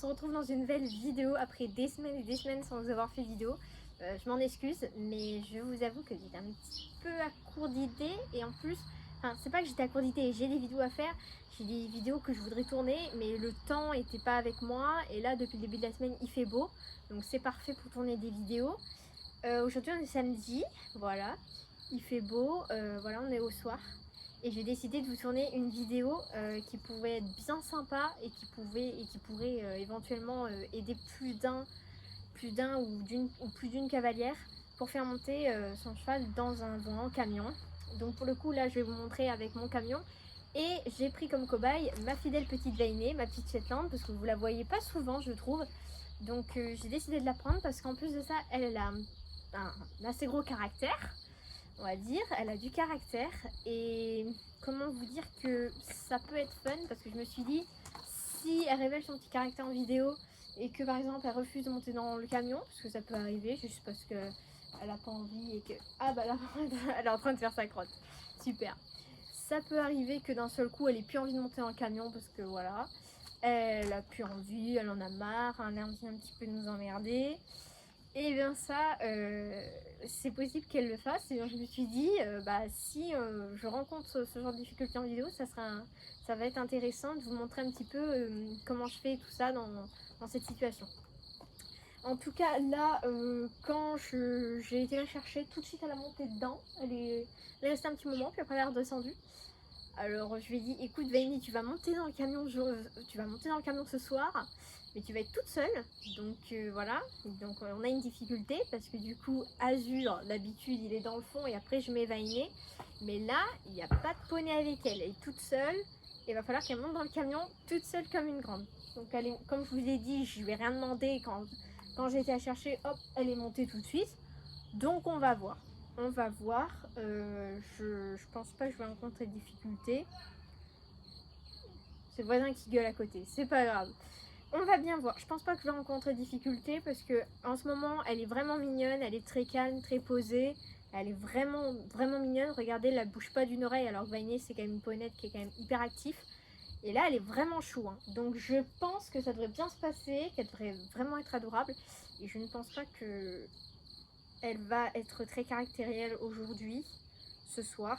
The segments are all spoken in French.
retrouve dans une nouvelle vidéo après des semaines et des semaines sans vous avoir fait vidéo. Je m'en excuse, mais je vous avoue que j'étais un petit peu à court d'idées et en plus, enfin c'est pas que j'étais à court d'idées, j'ai des vidéos à faire, j'ai des vidéos que je voudrais tourner, mais le temps était pas avec moi et là depuis le début de la semaine il fait beau, donc c'est parfait pour tourner des vidéos. Aujourd'hui on est samedi, voilà, il fait beau, voilà on est au soir. Et j'ai décidé de vous tourner une vidéo qui pouvait être bien sympa et qui pourrait éventuellement aider plus d'un ou plus d'une cavalière pour faire monter son cheval dans un grand camion. Donc pour le coup là je vais vous montrer avec mon camion et j'ai pris comme cobaye ma fidèle petite Vainée, ma petite Shetland, parce que vous la voyez pas souvent je trouve. Donc j'ai décidé de la prendre parce qu'en plus de ça elle a un assez gros caractère. On va dire, elle a du caractère et comment vous dire que ça peut être fun parce que je me suis dit si elle révèle son petit caractère en vidéo et que par exemple elle refuse de monter dans le camion, parce que ça peut arriver juste parce que elle a pas envie et que ah bah là elle est en train de faire sa crotte, super, ça peut arriver que d'un seul coup elle ait plus envie de monter dans le camion parce que voilà elle a plus envie, elle en a marre, elle a envie un petit peu de nous emmerder. Et bien ça, c'est possible qu'elle le fasse. Et donc je me suis dit, si je rencontre ce genre de difficultés en vidéo, ça va être intéressant de vous montrer un petit peu comment je fais tout ça dans cette situation. En tout cas, là, quand j'ai été la chercher, tout de suite elle a monté dedans. Elle est restée un petit moment, puis après elle est redescendue. Alors je lui ai dit, écoute Vainée, tu vas monter dans le camion, ce soir, mais tu vas être toute seule. Donc voilà, donc on a une difficulté parce que du coup Azur, d'habitude il est dans le fond et après je mets Vainée. Mais là, il n'y a pas de poney avec elle, elle est toute seule. Et il va falloir qu'elle monte dans le camion toute seule comme une grande. Donc elle est, comme je vous ai dit, je lui ai rien demandé quand j'ai été à chercher, hop, elle est montée tout de suite. Donc on va voir. On va voir, je pense pas que je vais rencontrer de difficultés. C'est le voisin qui gueule à côté, c'est pas grave. On va bien voir, je pense pas que je vais rencontrer de difficultés parce que en ce moment elle est vraiment mignonne, elle est très calme, très posée. Elle est vraiment mignonne, regardez, elle ne bouge pas d'une oreille alors que Vainée c'est quand même une ponette qui est quand même hyper actif. Et là elle est vraiment chou, hein. Donc je pense que ça devrait bien se passer, qu'elle devrait vraiment être adorable. Et je ne pense pas que elle va être très caractérielle aujourd'hui, ce soir,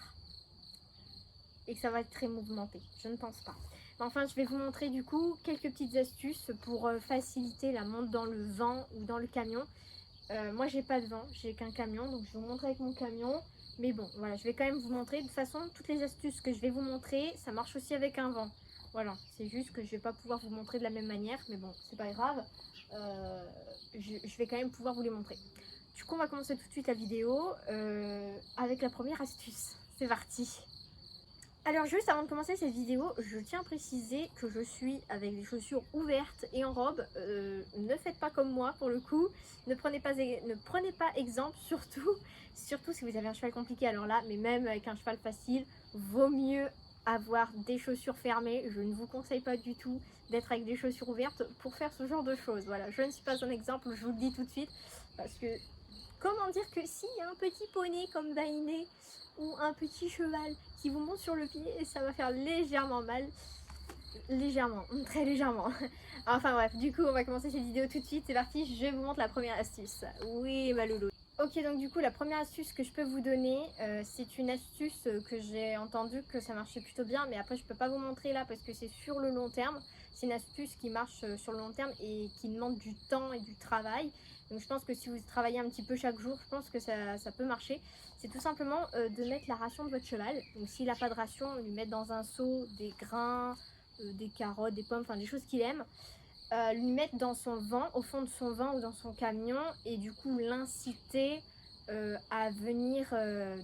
et que ça va être très mouvementé. Je ne pense pas. Mais enfin, je vais vous montrer du coup quelques petites astuces pour faciliter la monte dans le vent ou dans le camion. Moi, j'ai pas de vent, j'ai qu'un camion, donc je vais vous montrer avec mon camion. Mais bon, voilà, je vais quand même vous montrer. De toute façon, toutes les astuces que je vais vous montrer, ça marche aussi avec un vent. Voilà, c'est juste que je vais pas pouvoir vous montrer de la même manière, mais bon, c'est pas grave. Je vais quand même pouvoir vous les montrer. Du coup, on va commencer tout de suite la vidéo avec la première astuce. C'est parti! Alors juste avant de commencer cette vidéo, je tiens à préciser que je suis avec des chaussures ouvertes et en robe. Ne faites pas comme moi pour le coup, ne prenez pas exemple, surtout si vous avez un cheval compliqué, alors là, mais même avec un cheval facile, vaut mieux avoir des chaussures fermées. Je ne vous conseille pas du tout d'être avec des chaussures ouvertes pour faire ce genre de choses. Voilà, je ne suis pas un exemple, je vous le dis tout de suite, parce que comment dire que s'il y a un petit poney comme Vainée ou un petit cheval qui vous monte sur le pied, ça va faire légèrement mal. Légèrement, très légèrement. Enfin bref, du coup on va commencer cette vidéo tout de suite, c'est parti, je vous montre la première astuce. Oui ma loulou. Ok, donc du coup la première astuce que je peux vous donner, c'est une astuce que j'ai entendu que ça marchait plutôt bien, mais après je peux pas vous montrer là parce que c'est sur le long terme. C'est une astuce qui marche sur le long terme et qui demande du temps et du travail. Donc je pense que si vous travaillez un petit peu chaque jour, je pense que ça peut marcher. C'est tout simplement de mettre la ration de votre cheval. Donc s'il n'a pas de ration, lui mettre dans un seau des grains, des carottes, des pommes, enfin des choses qu'il aime. Lui mettre dans son vent, au fond de son vent ou dans son camion, et du coup l'inciter à venir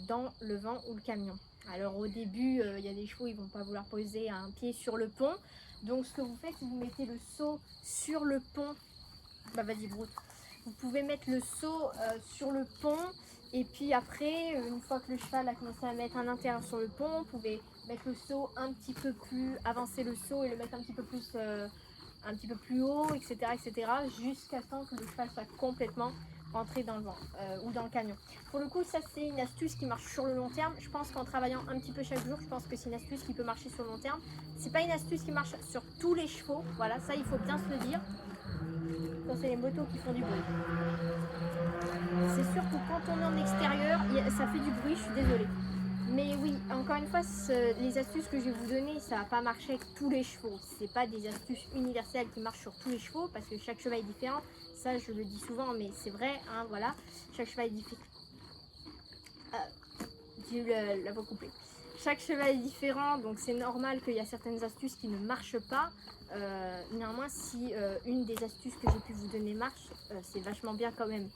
dans le vent ou le camion. Alors au début, il y a des chevaux, ils vont pas vouloir poser un pied sur le pont. Donc ce que vous faites, c'est que vous mettez le seau sur le pont. Bah vas-y Broute. Vous pouvez mettre le seau sur le pont. Et puis après, une fois que le cheval a commencé à mettre un intérieur sur le pont, vous pouvez mettre le seau un petit peu plus, avancer le seau et le mettre un petit peu plus haut, etc. jusqu'à temps que le cheval soit complètement rentré dans le vent ou dans le camion. Pour le coup, ça c'est une astuce qui marche sur le long terme. Je pense qu'en travaillant un petit peu chaque jour, je pense que c'est une astuce qui peut marcher sur le long terme. C'est pas une astuce qui marche sur tous les chevaux, voilà, ça il faut bien se le dire. quand c'est les motos qui font du bruit. C'est sûr que quand on est en extérieur, ça fait du bruit, je suis désolée. Mais oui, encore une fois, les astuces que je vais vous donner, ça va pas marcher avec tous les chevaux. C'est pas des astuces universelles qui marchent sur tous les chevaux parce que chaque cheval est différent. Ça, je le dis souvent, mais c'est vrai, hein, voilà. Chaque cheval est différent. J'ai eu la voix coupée. Chaque cheval est différent, donc c'est normal qu'il y a certaines astuces qui ne marchent pas. Néanmoins, si une des astuces que j'ai pu vous donner marche, c'est vachement bien quand même.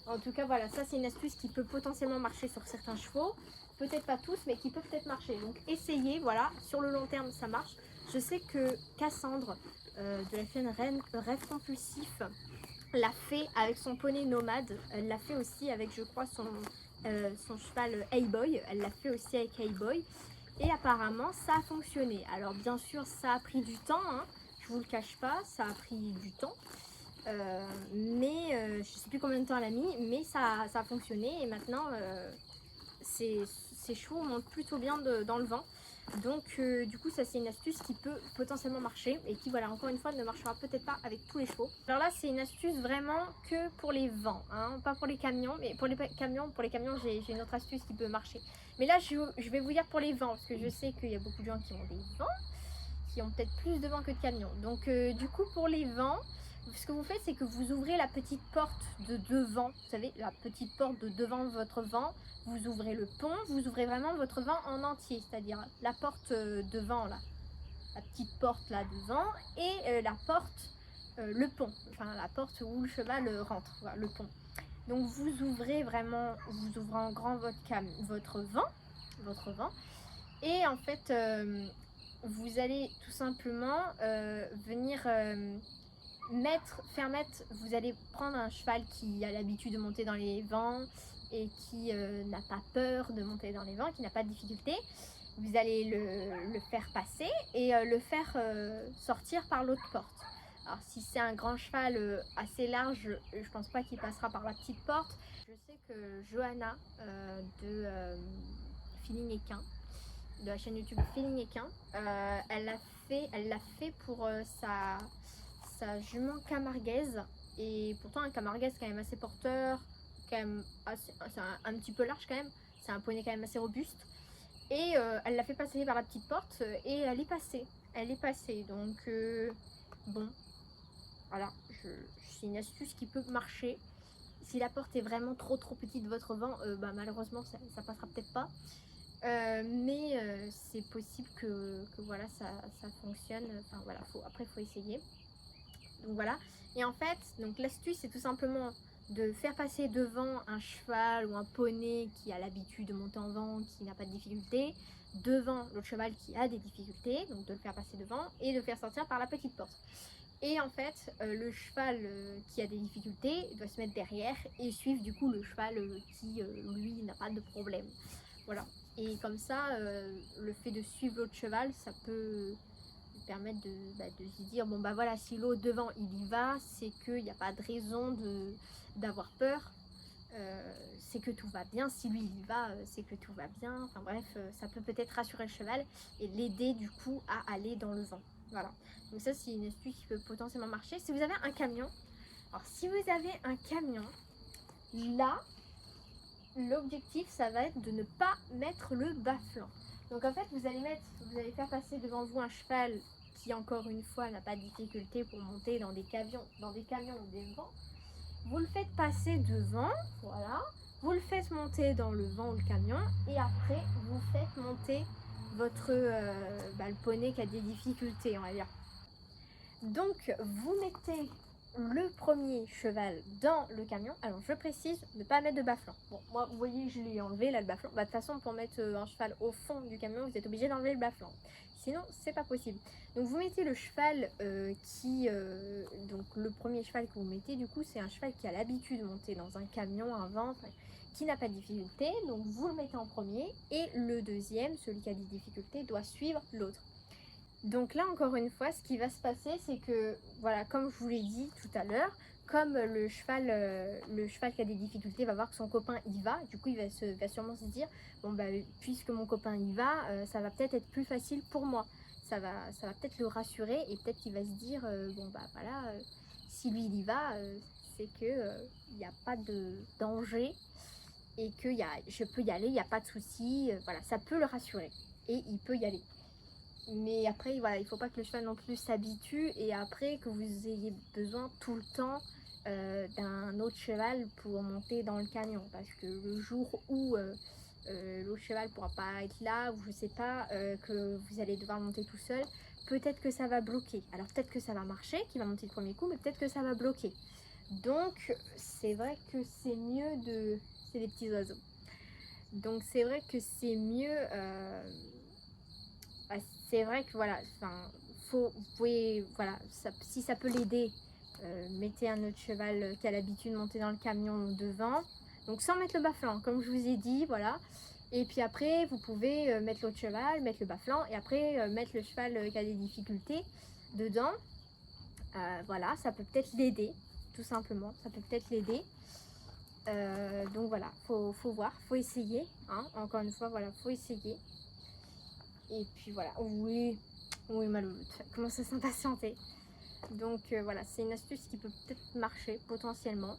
En tout cas, voilà, ça c'est une astuce qui peut potentiellement marcher sur certains chevaux. Peut-être pas tous, mais qui peut peut-être marcher. Donc essayez, voilà, sur le long terme ça marche. Je sais que Cassandre de la chaîne Rêve Compulsif l'a fait avec son poney nomade. Elle l'a fait aussi avec, je crois, son cheval Hey-Boy. Elle l'a fait aussi avec Hey-Boy. Et apparemment, ça a fonctionné. Alors bien sûr, ça a pris du temps, hein, je vous le cache pas, ça a pris du temps. Je ne sais plus combien de temps elle a mis, mais ça a fonctionné. Et maintenant, ces chevaux montent plutôt bien dans le vent. Donc du coup ça c'est une astuce qui peut potentiellement marcher et qui voilà encore une fois ne marchera peut-être pas avec tous les chevaux. Alors là c'est une astuce vraiment que pour les vents, hein, pas pour les camions, mais pour les camions j'ai une autre astuce qui peut marcher. Mais là je vais vous dire pour les vents parce que je sais qu'il y a beaucoup de gens qui ont des vents, qui ont peut-être plus de vent que de camions. Donc du coup pour les vents, ce que vous faites c'est que vous ouvrez la petite porte de devant, vous savez la petite porte de devant votre vent. Vous ouvrez le pont, vous ouvrez vraiment votre vent en entier, c'est-à-dire la porte devant là, la petite porte là devant et la porte, le pont, enfin la porte où le cheval rentre, voilà, le pont. Donc vous ouvrez vraiment, vous ouvrez en grand votre vent et en fait vous allez tout simplement venir vous allez prendre un cheval qui a l'habitude de monter dans les vents et qui n'a pas peur de monter dans les vents, qui n'a pas de difficulté. Vous allez le faire passer et le faire sortir par l'autre porte. Alors si c'est un grand cheval assez large, je pense pas qu'il passera par la petite porte. Je sais que Johanna de Feeling Équin, de la chaîne YouTube Feeling Équin, elle l'a fait pour sa jument camarguaise. Et pourtant un camarguaise quand même assez porteur, quand même c'est un petit peu large quand même, c'est un poney quand même assez robuste. Et elle l'a fait passer par la petite porte et elle est passée. Donc bon, voilà, c'est une astuce qui peut marcher. Si la porte est vraiment trop petite de votre vent, malheureusement ça passera peut-être pas. C'est possible que voilà ça fonctionne. Enfin voilà, après faut essayer. Donc voilà. Et en fait, donc l'astuce c'est tout simplement de faire passer devant un cheval ou un poney qui a l'habitude de monter en vent, qui n'a pas de difficulté, devant l'autre cheval qui a des difficultés, donc de le faire passer devant et de le faire sortir par la petite porte. Et en fait, le cheval qui a des difficultés doit se mettre derrière et suivre du coup le cheval qui, lui, n'a pas de problème. Voilà. Et comme ça, le fait de suivre l'autre cheval, ça peut permettre de se dire, bon bah voilà, si l'autre devant il y va, c'est qu'il n'y a pas de raison d'avoir peur. C'est que tout va bien, si lui il y va, c'est que tout va bien. Enfin bref, ça peut peut-être rassurer le cheval et l'aider du coup à aller dans le vent. Voilà. Donc ça c'est une astuce qui peut potentiellement marcher. Si vous avez un camion, alors si vous avez un camion, là, l'objectif ça va être de ne pas mettre le bas-flanc. Donc en fait vous allez faire passer devant vous un cheval qui encore une fois n'a pas de difficulté pour monter dans des camions ou des vents. Vous le faites passer devant, voilà, vous le faites monter dans le vent ou le camion et après vous faites monter votre le poney qui a des difficultés, on va dire. Donc vous mettez le premier cheval dans le camion. Alors je précise, ne pas mettre de bas-flanc. Bon, moi vous voyez je l'ai enlevé là le bas-flanc. De toute façon pour mettre un cheval au fond du camion vous êtes obligé d'enlever le bas-flanc. Sinon c'est pas possible. Donc vous mettez le cheval donc le premier cheval que vous mettez du coup c'est un cheval qui a l'habitude de monter dans un camion, un vent, qui n'a pas de difficulté. Donc vous le mettez en premier et le deuxième, celui qui a des difficultés, doit suivre l'autre. Donc là encore une fois ce qui va se passer c'est que voilà, comme je vous l'ai dit tout à l'heure, comme le cheval qui a des difficultés va voir que son copain y va, du coup il va sûrement se dire bon bah puisque mon copain y va, ça va peut-être être plus facile pour moi, ça va peut-être le rassurer et peut-être qu'il va se dire bon bah voilà, si lui il y va, c'est que il n'y a pas de danger et que je peux y aller, il n'y a pas de souci. Voilà, ça peut le rassurer et il peut y aller. Mais après, voilà, il ne faut pas que le cheval non plus s'habitue et après que vous ayez besoin tout le temps d'un autre cheval pour monter dans le camion. Parce que le jour où l'autre cheval ne pourra pas être là, ou je ne sais pas, que vous allez devoir monter tout seul, peut-être que ça va bloquer. Alors peut-être que ça va marcher, qu'il va monter le premier coup, mais peut-être que ça va bloquer. Donc c'est vrai que c'est mieux de... C'est des petits oiseaux. Donc c'est vrai que c'est mieux... c'est vrai que voilà, vous pouvez, voilà, si ça peut l'aider, mettez un autre cheval qui a l'habitude de monter dans le camion devant. Donc sans mettre le bas-flanc, comme je vous ai dit, voilà. Et puis après, vous pouvez mettre l'autre cheval, mettre le bas-flanc, et après mettre le cheval qui a des difficultés dedans. Voilà, ça peut peut-être l'aider, tout simplement. Ça peut peut-être l'aider. Donc voilà, faut voir, faut essayer. Hein. Encore une fois, voilà, faut essayer. Et puis voilà, oui, Maloulou, comment ça s'impatienter. Donc voilà, c'est une astuce qui peut peut-être marcher potentiellement.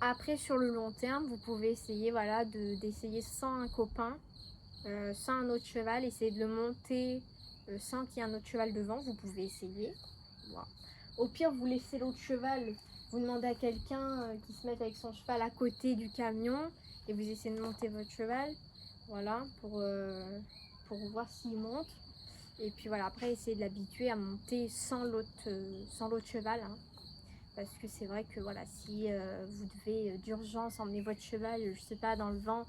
Après, sur le long terme, vous pouvez essayer, voilà, d'essayer sans un copain, sans un autre cheval, essayer de le monter sans qu'il y ait un autre cheval devant. Vous pouvez essayer. Voilà. Au pire, vous laissez l'autre cheval, vous demandez à quelqu'un qui se mette avec son cheval à côté du camion et vous essayez de monter votre cheval, voilà, pour voir s'il monte. Et puis voilà, après, essayez de l'habituer à monter sans l'autre cheval. Hein. Parce que c'est vrai que voilà, si vous devez d'urgence emmener votre cheval, je sais pas, dans le vent,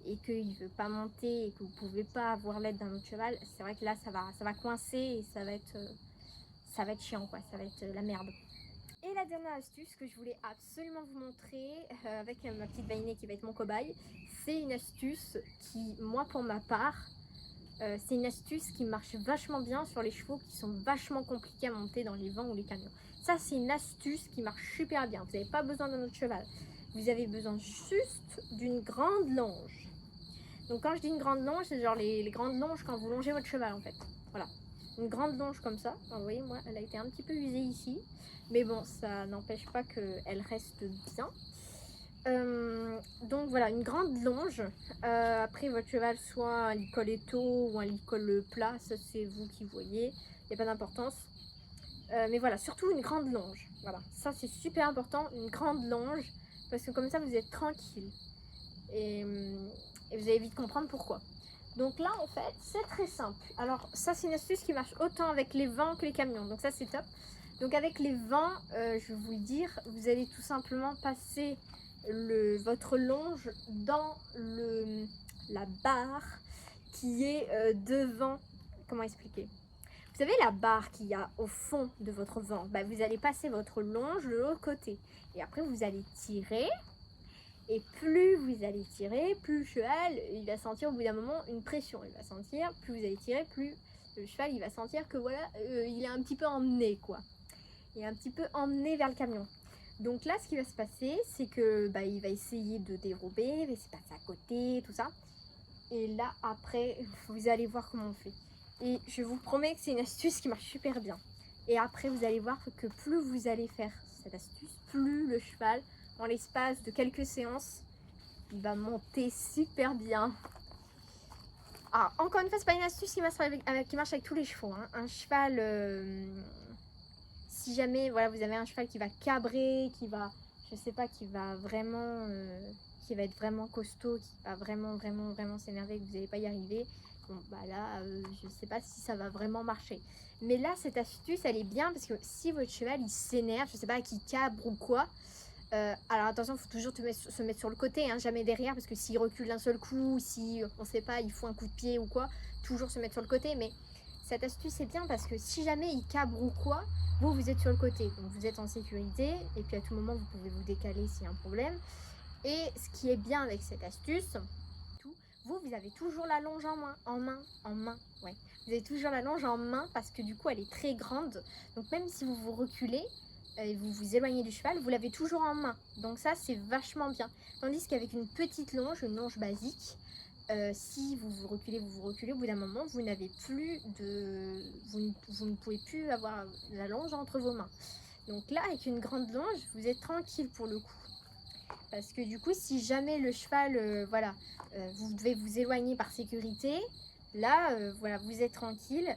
et qu'il ne veut pas monter et que vous ne pouvez pas avoir l'aide d'un autre cheval, c'est vrai que là, ça va coincer et ça va être chiant, quoi. Ça va être la merde. Et la dernière astuce que je voulais absolument vous montrer, avec ma petite Vainée qui va être mon cobaye, c'est une astuce qui, moi pour ma part, c'est une astuce qui marche vachement bien sur les chevaux qui sont vachement compliqués à monter dans les vents ou les camions. Ça, c'est une astuce qui marche super bien. Vous n'avez pas besoin d'un autre cheval. Vous avez besoin juste d'une grande longe. Donc quand je dis une grande longe, c'est genre les grandes longes quand vous longez votre cheval en fait. Voilà. Une grande longe comme ça. Alors, vous voyez, moi, elle a été un petit peu usée ici. Mais bon, ça n'empêche pas qu'elle reste bien. Donc voilà, une grande longe. Après, votre cheval, soit un licoletto ou un licol plat, ça c'est vous qui voyez, il n'y a pas d'importance. Mais voilà, surtout une grande longe. Voilà, ça c'est super important, une grande longe, parce que comme ça vous êtes tranquille. Et vous allez vite comprendre pourquoi. Donc là, en fait, c'est très simple. Alors, ça c'est une astuce qui marche autant avec les vents que les camions, donc ça c'est top. Donc avec les vents, je vais vous le dire, vous allez tout simplement passer votre longe dans la barre qui est devant. Comment expliquer? Vous savez la barre qu'il y a au fond de votre vent, bah, vous allez passer votre longe de l'autre côté et après vous allez tirer, et plus vous allez tirer, plus le cheval il va sentir au bout d'un moment une pression, il va sentir, plus vous allez tirer, plus le cheval il va sentir que voilà, il est un petit peu emmené, quoi, il est un petit peu emmené vers le camion. Donc là, ce qui va se passer, c'est que bah, il va essayer de dérober, il va essayer de passer à côté, tout ça. Et là, après, vous allez voir comment on fait. Et je vous promets que c'est une astuce qui marche super bien. Et après, vous allez voir que plus vous allez faire cette astuce, plus le cheval, en l'espace de quelques séances, il va monter super bien. Alors, encore une fois, c'est pas une astuce qui marche avec tous les chevaux. Hein. Un cheval... si jamais voilà, vous avez un cheval qui va cabrer, qui va, je sais pas, qui va vraiment, qui va être vraiment costaud, qui va vraiment s'énerver, que vous n'allez pas y arriver, bon bah là, je sais pas si ça va vraiment marcher. Mais là, cette astuce, elle est bien parce que si votre cheval il s'énerve, je sais pas, qu'il cabre ou quoi, alors attention, il faut toujours se mettre sur le côté, hein, jamais derrière, parce que s'il recule d'un seul coup, si on sait pas, il faut un coup de pied ou quoi, toujours se mettre sur le côté. Mais cette astuce est bien parce que si jamais il cabre ou quoi, vous êtes sur le côté, donc vous êtes en sécurité, et puis à tout moment vous pouvez vous décaler s'il y a un problème. Et ce qui est bien avec cette astuce, vous avez toujours la longe en main, ouais. Vous avez toujours la longe en main parce que du coup elle est très grande, donc même si vous vous reculez et vous vous éloignez du cheval, vous l'avez toujours en main, donc ça c'est vachement bien. Tandis qu'avec une petite longe, une longe basique, si vous reculez, au bout d'un moment, vous n'avez plus de... Vous ne pouvez plus avoir la longe entre vos mains. Donc là, avec une grande longe, vous êtes tranquille pour le coup. Parce que du coup, si jamais le cheval, vous devez vous éloigner par sécurité, là, voilà, vous êtes tranquille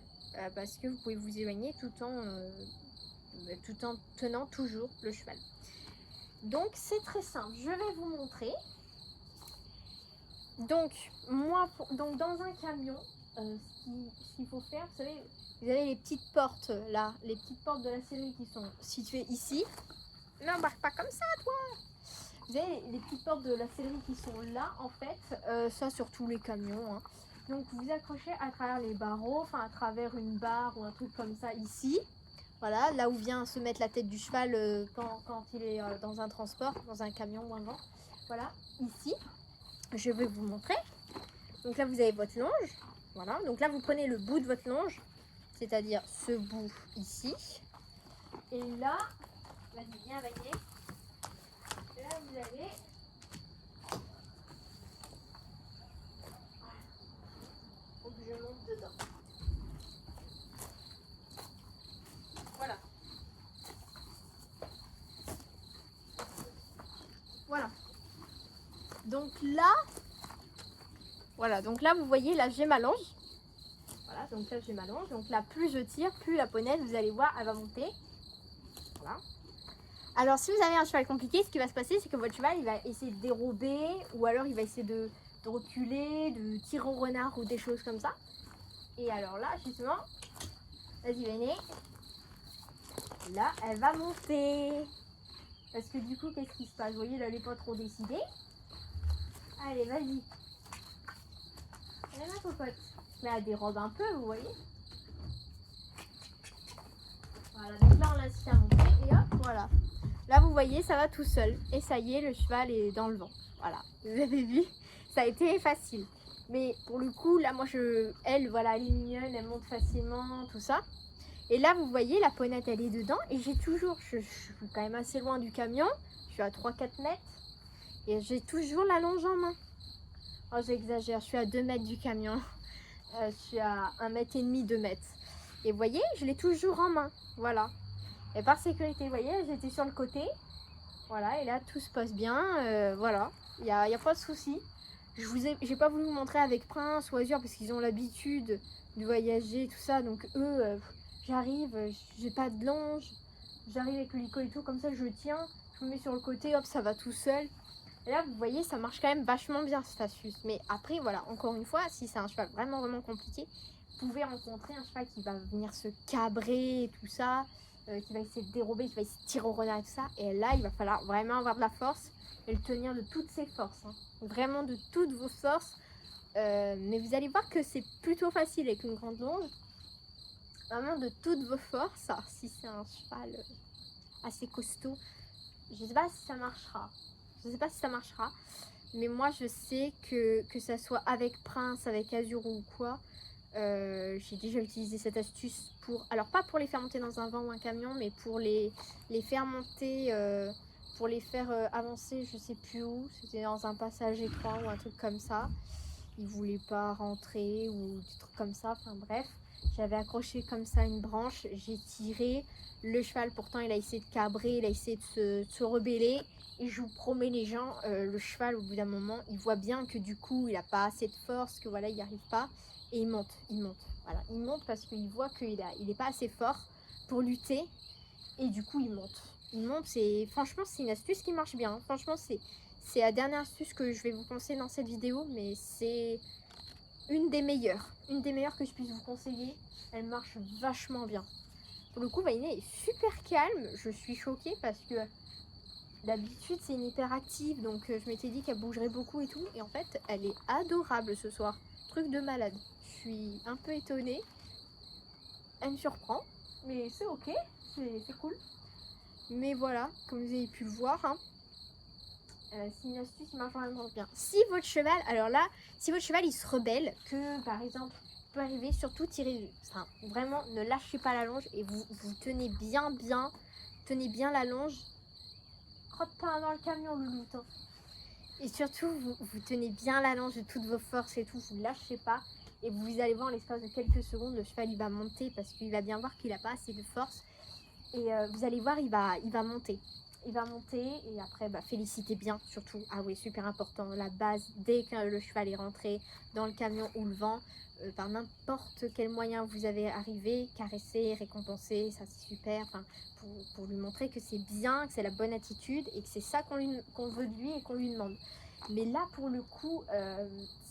parce que vous pouvez vous éloigner tout en tenant toujours le cheval. Donc, c'est très simple. Je vais vous montrer. Donc, donc dans un camion, ce qu'il faut faire, vous savez, vous avez les petites portes là, les petites portes de la sellerie qui sont situées ici. N'embarque pas comme ça, toi! Vous avez les petites portes de la sellerie qui sont là, en fait, ça sur tous les camions. Hein. Donc vous accrochez à travers les barreaux, enfin à travers une barre ou un truc comme ça ici. Voilà, là où vient se mettre la tête du cheval quand il est dans un transport, dans un camion ou un vent. Voilà, ici. Je vais vous montrer. Donc là, vous avez votre longe. Voilà, donc là, vous prenez le bout de votre longe, c'est-à-dire ce bout ici. Et là, vas-y, viens, vas-y. Là, vous avez... Faut que je monte dedans. Voilà. Voilà. Donc là, voilà, donc là, vous voyez, là, j'ai ma longe. Voilà, donc là, j'ai ma longe. Donc là, plus je tire, plus la ponette, vous allez voir, elle va monter. Voilà. Alors, si vous avez un cheval compliqué, ce qui va se passer, c'est que votre cheval, il va essayer de dérober ou alors il va essayer de reculer, de tirer au renard ou des choses comme ça. Et alors là, justement, vas-y, venez. Là, elle va monter. Parce que du coup, qu'est-ce qui se passe? Vous voyez, là, elle n'est pas trop décidée. Allez, vas-y. Allez, ma cocotte. Là, elle dérobe un peu, vous voyez. Voilà, donc là, on l'incite à monter et hop, voilà. Là, vous voyez, ça va tout seul. Et ça y est, le cheval est dans le vent. Voilà, vous avez vu, ça a été facile. Mais pour le coup, là, moi, elle, voilà, elle est mignonne, elle monte facilement, tout ça. Et là, vous voyez, la ponette, elle est dedans. Et j'ai toujours, je suis quand même assez loin du camion. Je suis à 3-4 mètres. Et j'ai toujours la longe en main. Oh, j'exagère, je suis à 2 mètres du camion. Je suis à 1,5 mètre, 2 mètres. Et vous voyez, je l'ai toujours en main. Voilà. Et par sécurité, vous voyez, j'étais sur le côté. Voilà, et là, tout se passe bien. Voilà, il n'y a pas de souci. J'ai pas voulu vous montrer avec Prince ou Azur parce qu'ils ont l'habitude de voyager, tout ça. Donc eux, j'arrive, j'ai pas de longe. J'arrive avec le lico et tout, comme ça, je tiens. Je me mets sur le côté, hop, ça va tout seul. Et là, vous voyez, ça marche quand même vachement bien, cette astuce. Mais après, voilà, encore une fois, si c'est un cheval vraiment, vraiment compliqué, vous pouvez rencontrer un cheval qui va venir se cabrer et tout ça, qui va essayer de dérober, qui va essayer de tirer au renard et tout ça. Et là, il va falloir vraiment avoir de la force et le tenir de toutes ses forces. Hein. Vraiment de toutes vos forces. Mais vous allez voir que c'est plutôt facile avec une grande longe. Vraiment de toutes vos forces. Alors, si c'est un cheval assez costaud, je ne sais pas si ça marchera. Je sais pas si ça marchera, mais moi je sais que ça soit avec Prince, avec Azur ou quoi, j'ai déjà utilisé cette astuce pour, alors pas pour les faire monter dans un vent ou un camion, mais pour les faire monter, pour les faire avancer, je sais plus où, c'était dans un passage étroit ou un truc comme ça. Ils voulaient pas rentrer ou des trucs comme ça, enfin bref. J'avais accroché comme ça une branche, j'ai tiré, le cheval pourtant il a essayé de cabrer, il a essayé de se rebeller. Et je vous promets les gens, le cheval au bout d'un moment, il voit bien que du coup il n'a pas assez de force, que voilà il n'y arrive pas. Et il monte. Voilà, il monte parce qu'il voit qu'il n'est pas assez fort pour lutter. Et du coup il monte. Il monte, franchement c'est une astuce qui marche bien. Franchement c'est la dernière astuce que je vais vous conseiller dans cette vidéo, mais c'est une des meilleures que je puisse vous conseiller. Elle marche vachement bien. Pour le coup, Vainé est super calme. Je suis choquée parce que d'habitude, c'est une hyperactive. Donc, je m'étais dit qu'elle bougerait beaucoup et tout. Et en fait, elle est adorable ce soir. Truc de malade. Je suis un peu étonnée. Elle me surprend. Mais c'est ok. C'est cool. Mais voilà, comme vous avez pu le voir, hein, c'est une astuce qui marche vraiment bien. Si votre cheval, alors là, si votre cheval il se rebelle, que par exemple, peut arriver, surtout tirer, enfin vraiment ne lâchez pas la longe et vous tenez tenez bien la longe. Crotte pas dans le camion, louloutin. Et surtout, vous tenez bien la longe de toutes vos forces et tout, vous ne lâchez pas. Et vous allez voir en l'espace de quelques secondes, le cheval il va monter parce qu'il va bien voir qu'il n'a pas assez de force. Et vous allez voir, il va monter. Il va monter et après, félicitez bien surtout. Ah oui, super important, la base, dès que le cheval est rentré dans le camion ou le vent, par n'importe quel moyen vous avez arrivé, caresser, récompenser, ça c'est super. Enfin, pour lui montrer que c'est bien, que c'est la bonne attitude et que c'est ça qu'on veut de lui et qu'on lui demande. Mais là, pour le coup,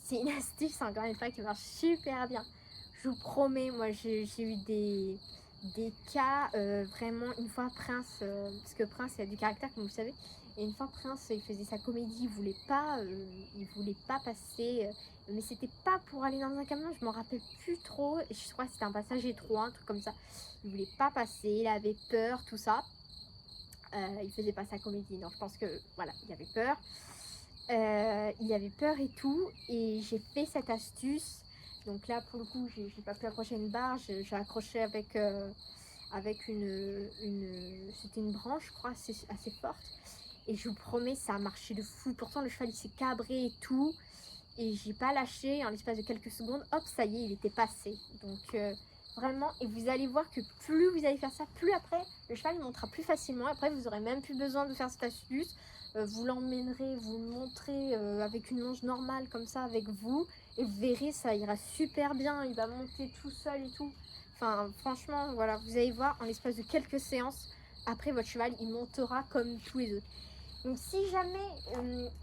c'est une astuce, encore une fois, qui marche super bien. Je vous promets, moi j'ai eu des cas vraiment. Une fois Prince, parce que Prince il a du caractère comme vous savez, et une fois Prince il faisait sa comédie, il voulait pas passer, mais c'était pas pour aller dans un camion, je m'en rappelle plus trop, je crois que c'était un passage étroit, un truc comme ça, il voulait pas passer, il avait peur, tout ça, il faisait pas sa comédie, donc je pense que voilà, il avait peur. Il avait peur et tout, et j'ai fait cette astuce. Donc là pour le coup j'ai pas pu accrocher une barre, j'ai accroché avec c'était une branche je crois assez forte, et je vous promets ça a marché de fou. Pourtant le cheval il s'est cabré et tout, et j'ai pas lâché. En l'espace de quelques secondes, hop, ça y est, il était passé. Donc vraiment, et vous allez voir que plus vous allez faire ça, plus après le cheval il montera plus facilement. Après vous aurez même plus besoin de faire cette astuce. Vous l'emmènerez, vous le montrez avec une longe normale comme ça avec vous, et vous verrez, ça ira super bien, il va monter tout seul et tout. Enfin franchement voilà, vous allez voir, en l'espace de quelques séances, après votre cheval il montera comme tous les autres. Donc si jamais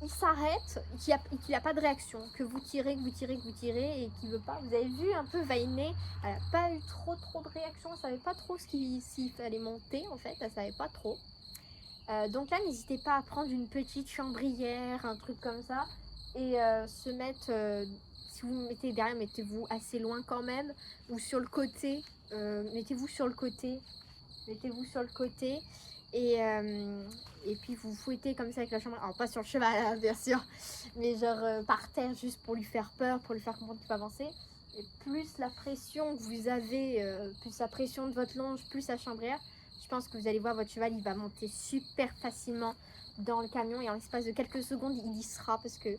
il s'arrête, qu'il n'a pas de réaction, que vous tirez, et qu'il veut pas, vous avez vu un peu Vainé, elle n'a pas eu trop de réaction, elle savait pas trop s'il fallait monter en fait, elle savait pas trop. Donc là n'hésitez pas à prendre une petite chambrière, un truc comme ça, et se mettre, si vous vous mettez derrière, mettez-vous assez loin quand même, ou sur le côté, mettez-vous sur le côté, et puis vous fouettez comme ça avec la chambrière, alors pas sur le cheval hein, bien sûr, mais genre par terre, juste pour lui faire peur, pour lui faire comprendre qu'il faut avancer. Et plus la pression que vous avez, plus la pression de votre longe, plus la chambrière, je pense que vous allez voir votre cheval, il va monter super facilement dans le camion, et en l'espace de quelques secondes il y sera. Parce que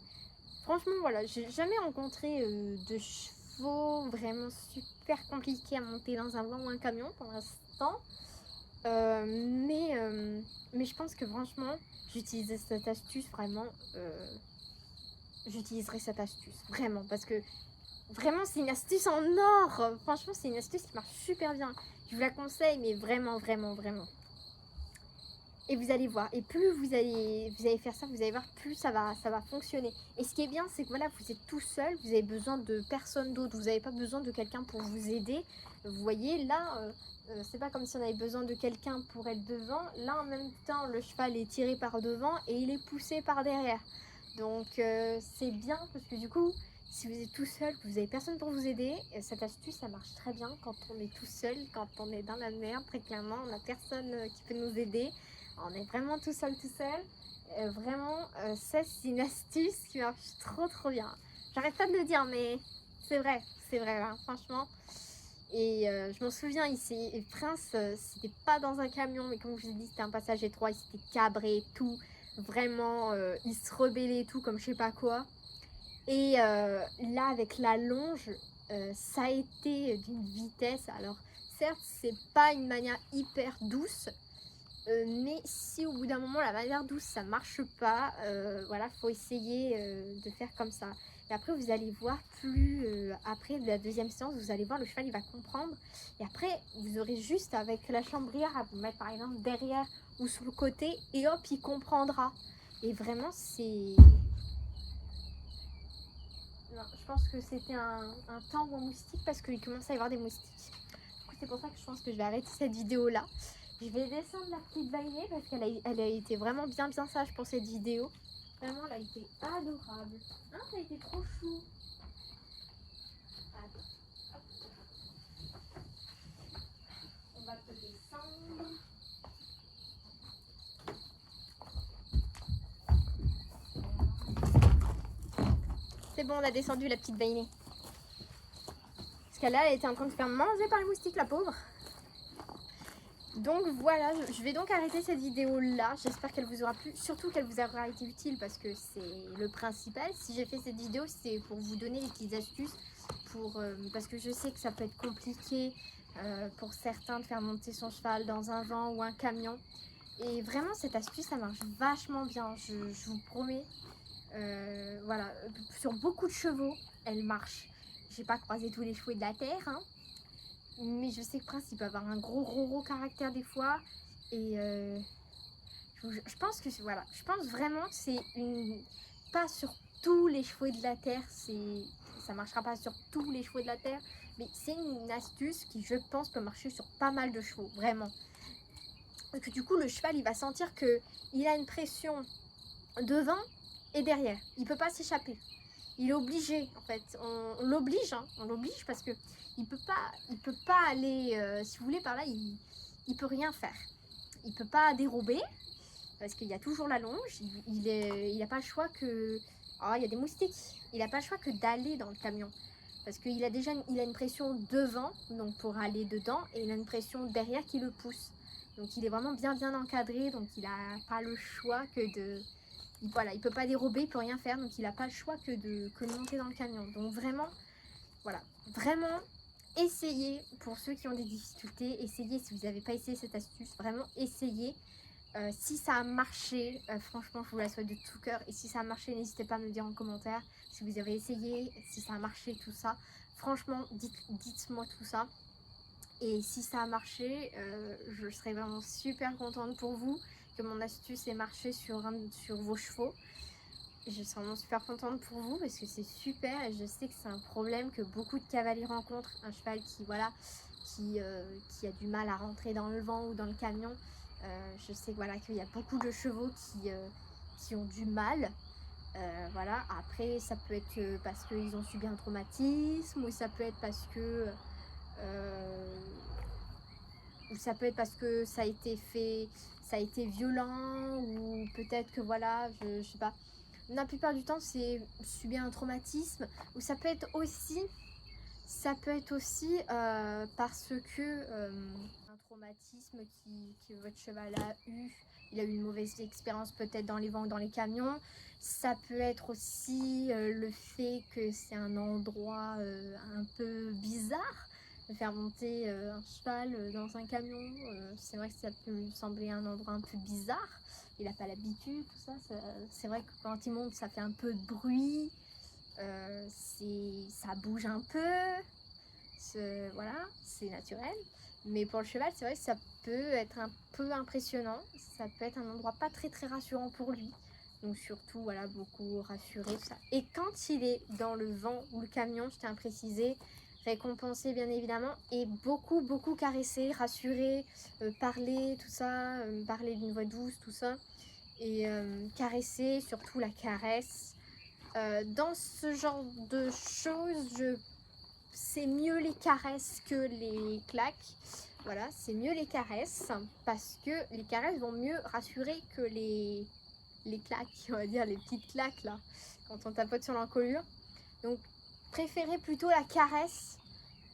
franchement voilà, j'ai jamais rencontré de chevaux vraiment super compliqués à monter dans un vent ou un camion pour l'instant. Mais je pense que franchement j'utiliserai cette astuce vraiment, vraiment, parce que vraiment c'est une astuce en or. Franchement c'est une astuce qui marche super bien, je vous la conseille, mais vraiment. Et vous allez voir, et plus vous allez faire ça, vous allez voir, plus ça va fonctionner. Et ce qui est bien, c'est que voilà, vous êtes tout seul, vous avez besoin de personne d'autre, vous n'avez pas besoin de quelqu'un pour vous aider. Vous voyez là, c'est pas comme si on avait besoin de quelqu'un pour être devant. Là en même temps le cheval est tiré par devant et il est poussé par derrière. Donc c'est bien, parce que du coup si vous êtes tout seul, que vous n'avez personne pour vous aider, cette astuce ça marche très bien quand on est tout seul, quand on est dans la merde, très clairement, on n'a personne qui peut nous aider, on est vraiment tout seul. Vraiment ça c'est une astuce qui marche trop bien. J'arrête pas de le dire, mais c'est vrai hein, franchement. Et je m'en souviens ici, et Prince, c'était pas dans un camion, mais comme je vous ai dit, c'était un passage étroit, il s'était cabré et tout, vraiment, il se rebellait et tout, comme je sais pas quoi. Et là, avec la longe, ça a été d'une vitesse. Alors, certes, c'est pas une manière hyper douce, mais si au bout d'un moment, la manière douce, ça marche pas, voilà, faut essayer de faire comme ça. Et après vous allez voir, plus après la deuxième séance, vous allez voir, le cheval il va comprendre. Et après vous aurez juste avec la chambrière à vous mettre par exemple derrière ou sur le côté, et hop il comprendra. Et vraiment c'est... Non, je pense que c'était un tangue aux moustiques, parce qu'il commence à y avoir des moustiques. Du coup c'est pour ça que je pense que je vais arrêter cette vidéo là. Je vais descendre la petite Vainé parce qu'elle a été vraiment bien sage pour cette vidéo. Vraiment, elle a été adorable. Hein, ça a été trop chou. Attends. Hop. On va te descendre. C'est bon, on a descendu la petite Vainé. Parce qu'elle là, elle était en train de se faire manger par les moustiques, la pauvre. Donc voilà, je vais donc arrêter cette vidéo là. J'espère qu'elle vous aura plu, surtout qu'elle vous aura été utile, parce que c'est le principal. Si j'ai fait cette vidéo, c'est pour vous donner des petites astuces, parce que je sais que ça peut être compliqué pour certains de faire monter son cheval dans un van ou un camion. Et vraiment cette astuce ça marche vachement bien, je vous promets. Voilà, sur beaucoup de chevaux elle marche. J'ai pas croisé tous les chevaux de la terre, hein, mais je sais que Prince il peut avoir un gros caractère des fois. Et je pense que voilà, je pense vraiment que c'est une, pas sur tous les chevaux de la terre, ça marchera pas sur tous les chevaux de la terre, mais c'est une astuce qui je pense peut marcher sur pas mal de chevaux, vraiment. Parce que du coup le cheval il va sentir que il a une pression devant et derrière, il peut pas s'échapper. Il est obligé en fait, on l'oblige, hein, on l'oblige parce que il peut pas aller, si vous voulez par là, il peut rien faire. Il peut pas dérober parce qu'il y a toujours la longe. Il n'a pas le choix que, oh, il y a des moustiques. Il n'a pas le choix que d'aller dans le camion parce qu'il a déjà il a une pression devant donc pour aller dedans et il a une pression derrière qui le pousse. Donc il est vraiment bien encadré, donc il n'a pas le choix que de, voilà, il peut pas dérober, il peut rien faire, donc il n'a pas le choix que de monter dans le camion. Donc vraiment, voilà, vraiment essayez pour ceux qui ont des difficultés, essayez si vous n'avez pas essayé cette astuce, vraiment essayez. Si ça a marché, franchement je vous la souhaite de tout cœur, et si ça a marché n'hésitez pas à me le dire en commentaire, si vous avez essayé, si ça a marché tout ça, franchement dites-moi tout ça. Et si ça a marché, je serais vraiment super contente pour vous que mon astuce ait marché sur vos chevaux. Je serais vraiment super contente pour vous parce que c'est super et je sais que c'est un problème que beaucoup de cavaliers rencontrent. Un cheval qui, voilà, qui a du mal à rentrer dans le vent ou dans le camion. Je sais voilà, qu'il y a beaucoup de chevaux qui ont du mal. Voilà. Après, ça peut être parce qu'ils ont subi un traumatisme ou ça peut être parce que ça a été fait, ça a été violent ou peut-être que voilà, je sais pas. La plupart du temps, c'est subir un traumatisme ou ça peut être aussi parce que un traumatisme que votre cheval a eu, il a eu une mauvaise expérience peut-être dans les vents ou dans les camions. Ça peut être aussi le fait que c'est un endroit un peu bizarre. De faire monter un cheval dans un camion, c'est vrai que ça peut lui sembler un endroit un peu bizarre. Il n'a pas l'habitude, tout ça. C'est vrai que quand il monte, ça fait un peu de bruit. Ça bouge un peu, voilà, c'est naturel. Mais pour le cheval, c'est vrai que ça peut être un peu impressionnant. Ça peut être un endroit pas très rassurant pour lui. Donc surtout, voilà, beaucoup rassuré, tout ça. Et quand il est dans le vent ou le camion, je tiens à préciser, récompensé bien évidemment, et beaucoup caressé, rassuré, parler, tout ça, parler d'une voix douce, tout ça. Et caresser, surtout la caresse. Dans ce genre de choses, c'est mieux les caresses que les claques. Voilà, c'est mieux les caresses parce que les caresses vont mieux rassurer que les claques, on va dire les petites claques là, quand on tapote sur l'encolure. Donc préférez plutôt la caresse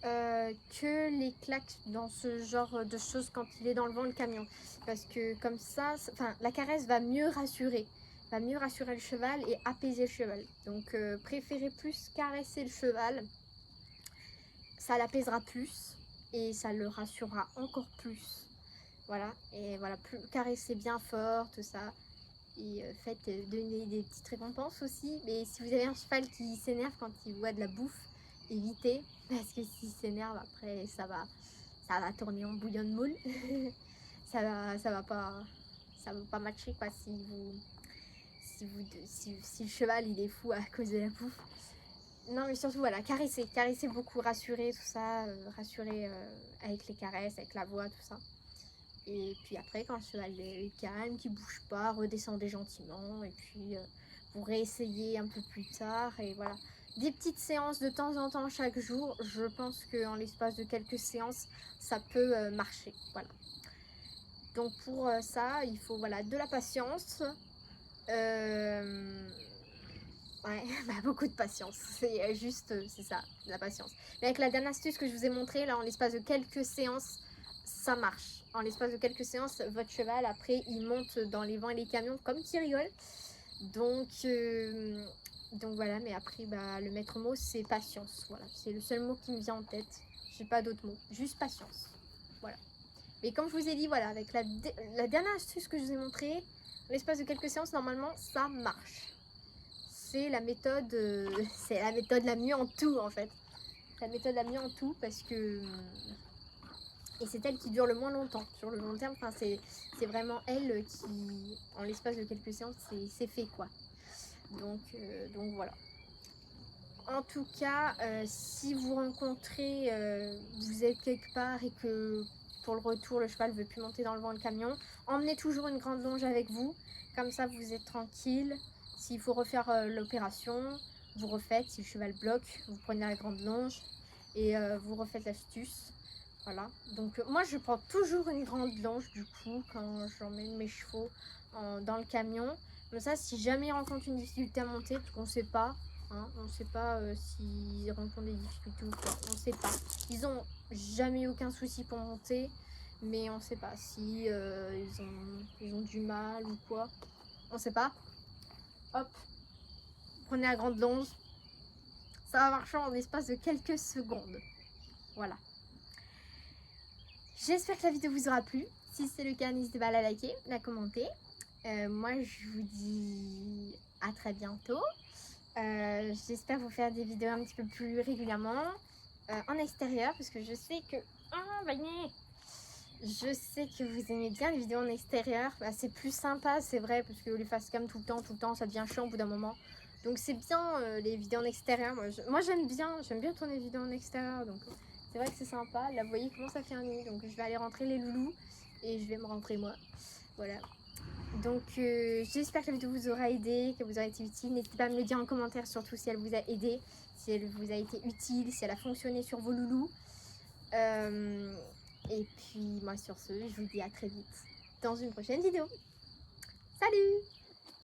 que les claques dans ce genre de choses quand il est dans le vent le camion. Parce que comme ça, enfin la caresse va mieux rassurer le cheval et apaiser le cheval. Donc préférez plus caresser le cheval, ça l'apaisera plus et ça le rassurera encore plus. Voilà, et voilà, caresser bien fort, tout ça. Et faites donner des petites récompenses aussi. Mais si vous avez un cheval qui s'énerve quand il voit de la bouffe, évitez. Parce que s'il s'énerve, après, ça va tourner en bouillon de moule. ça va pas matcher quoi si le cheval il est fou à cause de la bouffe. Non mais surtout voilà, caresser beaucoup, rassurer tout ça, rassurer avec les caresses, avec la voix, tout ça. Et puis après quand le cheval est calme, qu'il bouge pas, redescendez gentiment et puis vous réessayez un peu plus tard et voilà. Des petites séances de temps en temps chaque jour, je pense qu'en l'espace de quelques séances, ça peut marcher, voilà. Donc pour ça, il faut voilà, de la patience, ouais, bah, beaucoup de patience, c'est juste, c'est ça, de la patience. Mais avec la dernière astuce que je vous ai montré, là, en l'espace de quelques séances, ça marche. En l'espace de quelques séances, votre cheval, après, il monte dans les vents et les camions comme qui rigole. Donc voilà, mais après, bah, le maître mot, c'est patience. Voilà, c'est le seul mot qui me vient en tête. j'ai pas d'autres mots, juste patience. Voilà. Mais comme je vous ai dit, voilà, avec la dernière astuce que je vous ai montrée, l'espace de quelques séances, normalement, ça marche. C'est la méthode la mieux en tout, en fait. La méthode la mieux en tout, parce que... Et c'est elle qui dure le moins longtemps, sur le long terme. Enfin, c'est vraiment elle qui, en l'espace de quelques séances, c'est fait, quoi. Donc voilà. En tout cas, si vous rencontrez, vous êtes quelque part et que pour le retour, le cheval ne veut plus monter dans le vent le camion, emmenez toujours une grande longe avec vous. Comme ça, vous êtes tranquille. S'il faut refaire l'opération, vous refaites. Si le cheval bloque, vous prenez la grande longe et vous refaites l'astuce. Voilà. Donc moi, je prends toujours une grande longe du coup quand j'emmène mes chevaux dans le camion. Comme ça, si jamais ils rencontrent une difficulté à monter, parce qu'on ne sait pas, hein, on ne sait pas s'ils rencontrent des difficultés ou quoi, on ne sait pas. Ils ont jamais eu aucun souci pour monter, mais on ne sait pas si ils ont du mal ou quoi. On ne sait pas. Hop, prenez la grande longe. Ça va marcher en l'espace de quelques secondes. Voilà. J'espère que la vidéo vous aura plu. Si c'est le cas, n'hésitez pas à la liker, la commenter. Moi, je vous dis à très bientôt. J'espère vous faire des vidéos un petit peu plus régulièrement en extérieur, parce que je sais que... Je sais que vous aimez bien les vidéos en extérieur. Bah, c'est plus sympa, c'est vrai, parce que les facecam tout le temps, ça devient chiant au bout d'un moment. Donc c'est bien les vidéos en extérieur. Moi j'aime bien tourner les vidéos en extérieur. Donc c'est vrai que c'est sympa. Là vous voyez comment ça fait un nid. Donc je vais aller rentrer les loulous et je vais me rentrer moi. Voilà. Donc j'espère que la vidéo vous aura aidé, que vous aura été utile. N'hésitez pas à me le dire en commentaire, surtout si elle vous a aidé, si elle vous a été utile, si elle a fonctionné sur vos loulous. Et puis moi sur ce, je vous dis à très vite dans une prochaine vidéo. Salut!